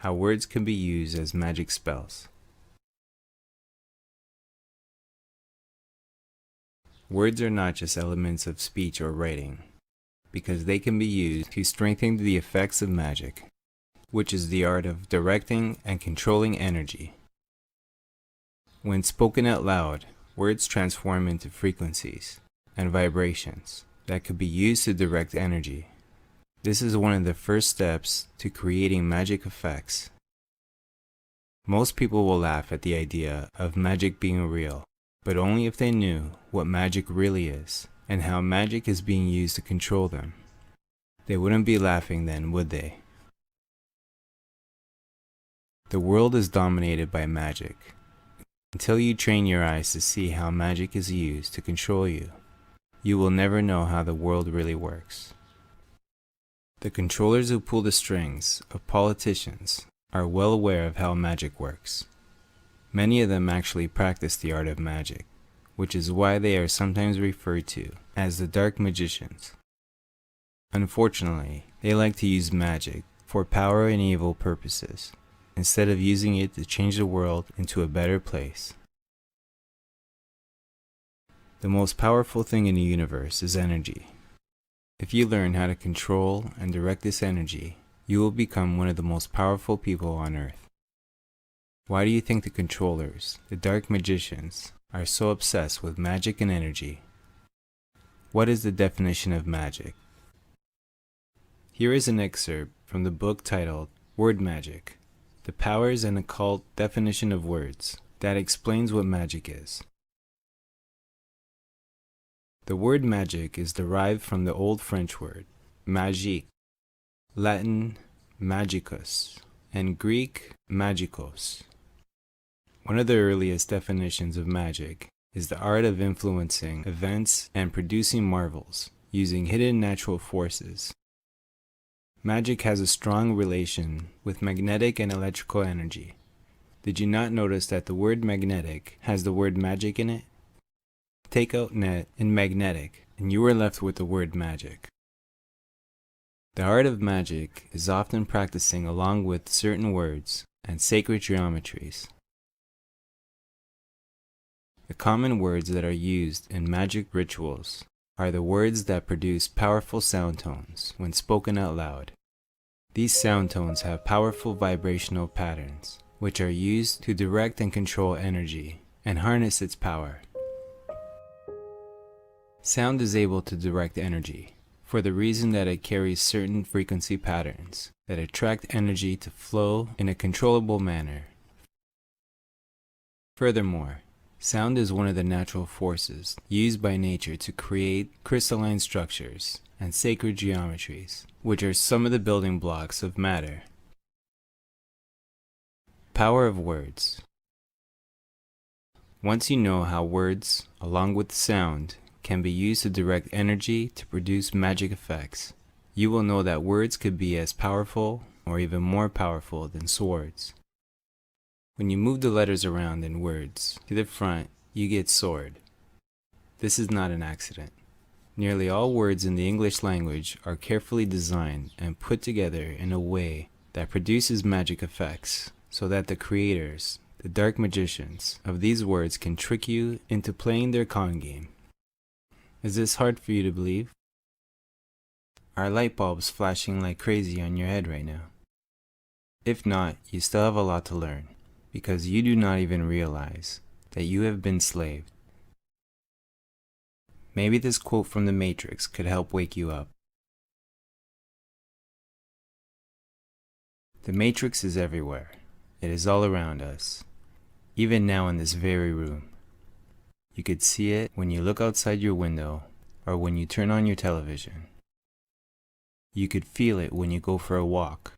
how words can be used as magic spells. Words are not just elements of speech or writing, because they can be used to strengthen the effects of magic, which is the art of directing and controlling energy. When spoken out loud, words transform into frequencies and vibrations that could be used to direct energy. This is one of the first steps to creating magic effects. Most people will laugh at the idea of magic being real, but only if they knew what magic really is and how magic is being used to control them. They wouldn't be laughing then, would they? The world is dominated by magic. Until you train your eyes to see how magic is used to control you, you will never know how the world really works. The controllers who pull the strings of politicians are well aware of how magic works. Many of them actually practice the art of magic, which is why they are sometimes referred to as the dark magicians. Unfortunately, they like to use magic for power and evil purposes, instead of using it to change the world into a better place. The most powerful thing in the universe is energy. If you learn how to control and direct this energy, you will become one of the most powerful people on earth. Why do you think the controllers, the dark magicians, are so obsessed with magic and energy? What is the definition of magic? Here is an excerpt from the book titled Word Magic: The Powers and Occult Definition of Words, that explains what magic is. The word magic is derived from the Old French word magique, Latin magicus, and Greek magikos. One of the earliest definitions of magic is the art of influencing events and producing marvels using hidden natural forces. Magic has a strong relation with magnetic and electrical energy. Did you not notice that the word magnetic has the word magic in it? Take out net and magnetic, and you are left with the word magic. The art of magic is often practicing along with certain words and sacred geometries. The common words that are used in magic rituals are the words that produce powerful sound tones when spoken out loud. These sound tones have powerful vibrational patterns, which are used to direct and control energy and harness its power. Sound is able to direct energy for the reason that it carries certain frequency patterns that attract energy to flow in a controllable manner. Furthermore, sound is one of the natural forces used by nature to create crystalline structures and sacred geometries, which are some of the building blocks of matter. Power of words. Once you know how words, along with sound, can be used to direct energy to produce magic effects, you will know that words could be as powerful or even more powerful than swords. When you move the letters around in words to the front, you get sword. This is not an accident. Nearly all words in the English language are carefully designed and put together in a way that produces magic effects, so that the creators, the dark magicians, of these words can trick you into playing their con game. Is this hard for you to believe? Are light bulbs flashing like crazy on your head right now? If not, you still have a lot to learn, because you do not even realize that you have been slaved. Maybe this quote from The Matrix could help wake you up. The Matrix is everywhere. It is all around us, even now in this very room. You could see it when you look outside your window or when you turn on your television. You could feel it when you go for a walk,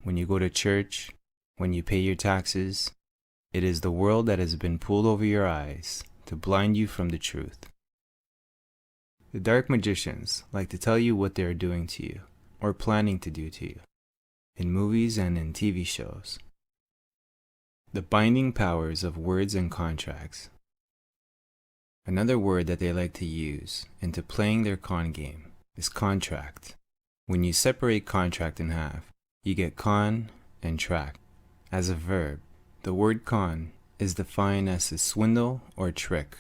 when you go to church, when you pay your taxes. It is the world that has been pulled over your eyes to blind you from the truth. The dark magicians like to tell you what they are doing to you, or planning to do to you, in movies and in TV shows. The binding powers of words and contracts. Another word that they like to use into playing their con game is contract. When you separate contract in half, you get con and tract. As a verb, the word con is defined as a swindle or trick.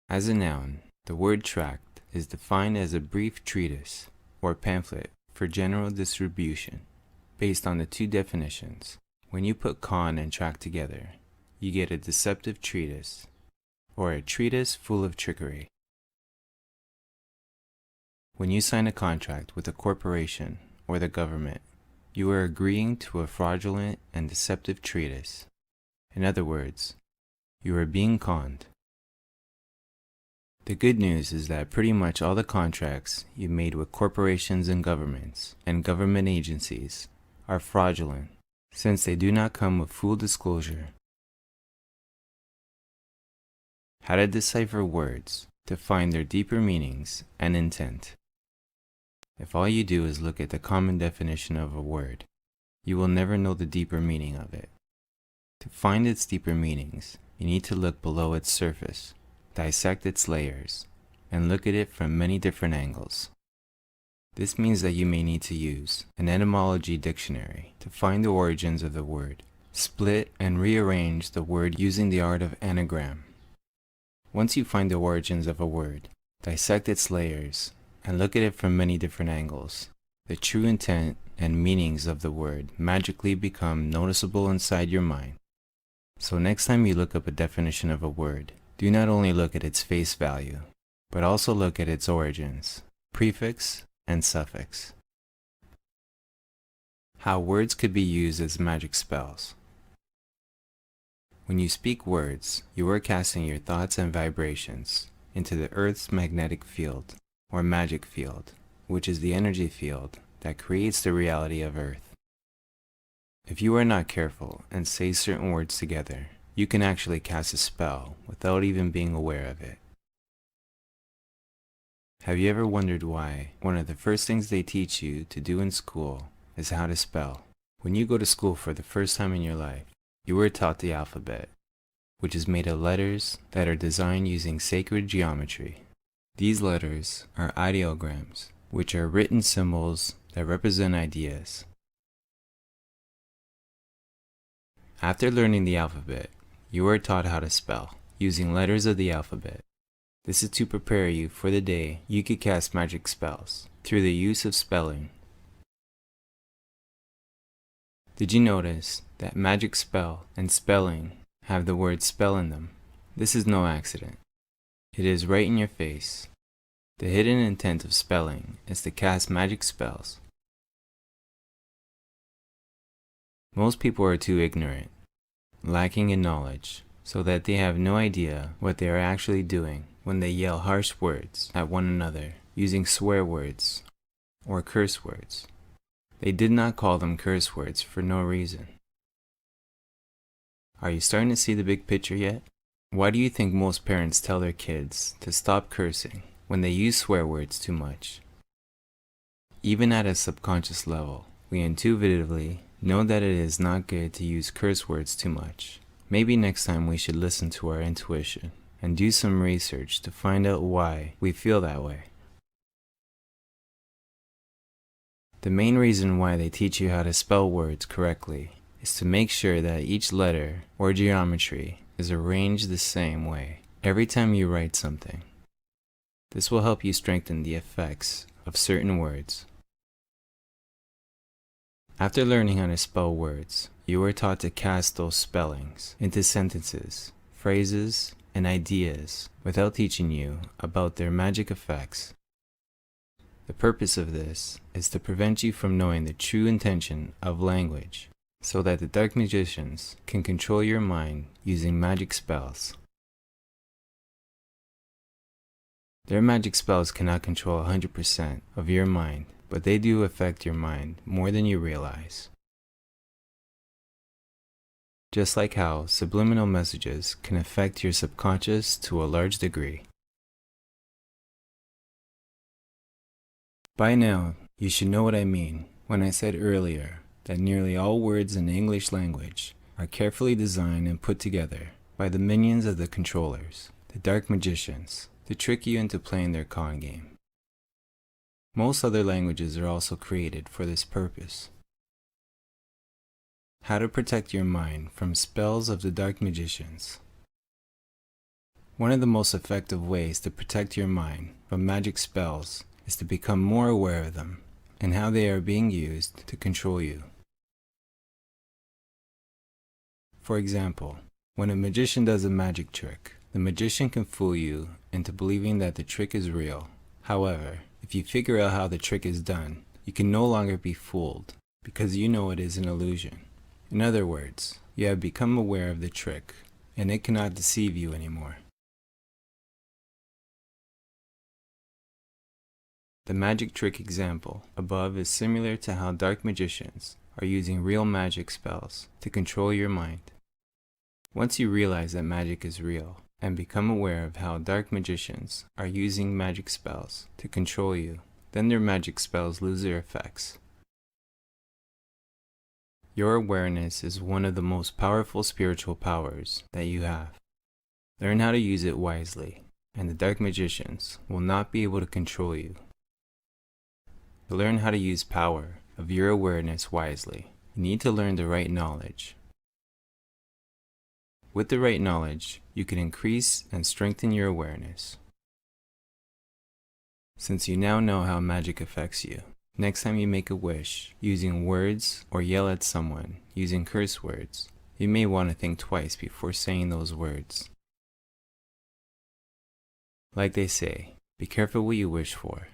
As a noun, the word tract is defined as a brief treatise or pamphlet for general distribution. Based on the two definitions, when you put con and tract together, you get a deceptive treatise or a treatise full of trickery. When you sign a contract with a corporation or the government, you are agreeing to a fraudulent and deceptive treatise. In other words, you are being conned. The good news is that pretty much all the contracts you made with corporations and governments and government agencies are fraudulent, since they do not come with full disclosure. How to decipher words to find their deeper meanings and intent. If all you do is look at the common definition of a word, you will never know the deeper meaning of it. To find its deeper meanings, you need to look below its surface, dissect its layers, and look at it from many different angles. This means that you may need to use an etymology dictionary to find the origins of the word, split and rearrange the word using the art of anagram. Once you find the origins of a word, dissect its layers, and look at it from many different angles, the true intent and meanings of the word magically become noticeable inside your mind. So next time you look up a definition of a word, do not only look at its face value, but also look at its origins, prefix, and suffix. How words could be used as magic spells. When you speak words, you are casting your thoughts and vibrations into the Earth's magnetic field, or magic field, which is the energy field that creates the reality of Earth. If you are not careful and say certain words together, you can actually cast a spell without even being aware of it. Have you ever wondered why one of the first things they teach you to do in school is how to spell? When you go to school for the first time in your life, you were taught the alphabet, which is made of letters that are designed using sacred geometry. These letters are ideograms, which are written symbols that represent ideas. After learning the alphabet, you are taught how to spell, using letters of the alphabet. This is to prepare you for the day you could cast magic spells through the use of spelling. Did you notice that magic spell and spelling have the word spell in them? This is no accident. It is right in your face. The hidden intent of spelling is to cast magic spells. Most people are too ignorant, lacking in knowledge, so that they have no idea what they are actually doing when they yell harsh words at one another using swear words or curse words. They did not call them curse words for no reason. Are you starting to see the big picture yet? Why do you think most parents tell their kids to stop cursing when they use swear words too much? Even at a subconscious level, we intuitively know that it is not good to use curse words too much. Maybe next time we should listen to our intuition and do some research to find out why we feel that way. The main reason why they teach you how to spell words correctly is to make sure that each letter or geometry is arranged the same way every time you write something. This will help you strengthen the effects of certain words. After learning how to spell words, you are taught to cast those spellings into sentences, phrases, and ideas without teaching you about their magic effects. The purpose of this is to prevent you from knowing the true intention of language, so that the dark magicians can control your mind using magic spells. Their magic spells cannot control 100% of your mind, but they do affect your mind more than you realize. Just like how subliminal messages can affect your subconscious to a large degree. By now, you should know what I mean when I said earlier that nearly all words in the English language are carefully designed and put together by the minions of the controllers, the dark magicians, to trick you into playing their con game. Most other languages are also created for this purpose. How to protect your mind from spells of the dark magicians. One of the most effective ways to protect your mind from magic spells is to become more aware of them and how they are being used to control you. For example, when a magician does a magic trick, the magician can fool you into believing that the trick is real. However, if you figure out how the trick is done, you can no longer be fooled because you know it is an illusion. In other words, you have become aware of the trick and it cannot deceive you anymore. The magic trick example above is similar to how dark magicians are using real magic spells to control your mind. Once you realize that magic is real and become aware of how dark magicians are using magic spells to control you, then their magic spells lose their effects. Your awareness is one of the most powerful spiritual powers that you have. Learn how to use it wisely, and the dark magicians will not be able to control you. To learn how to use power of your awareness wisely, you need to learn the right knowledge. With the right knowledge, you can increase and strengthen your awareness. Since you now know how magic affects you, next time you make a wish using words or yell at someone using curse words, you may want to think twice before saying those words. Like they say, be careful what you wish for.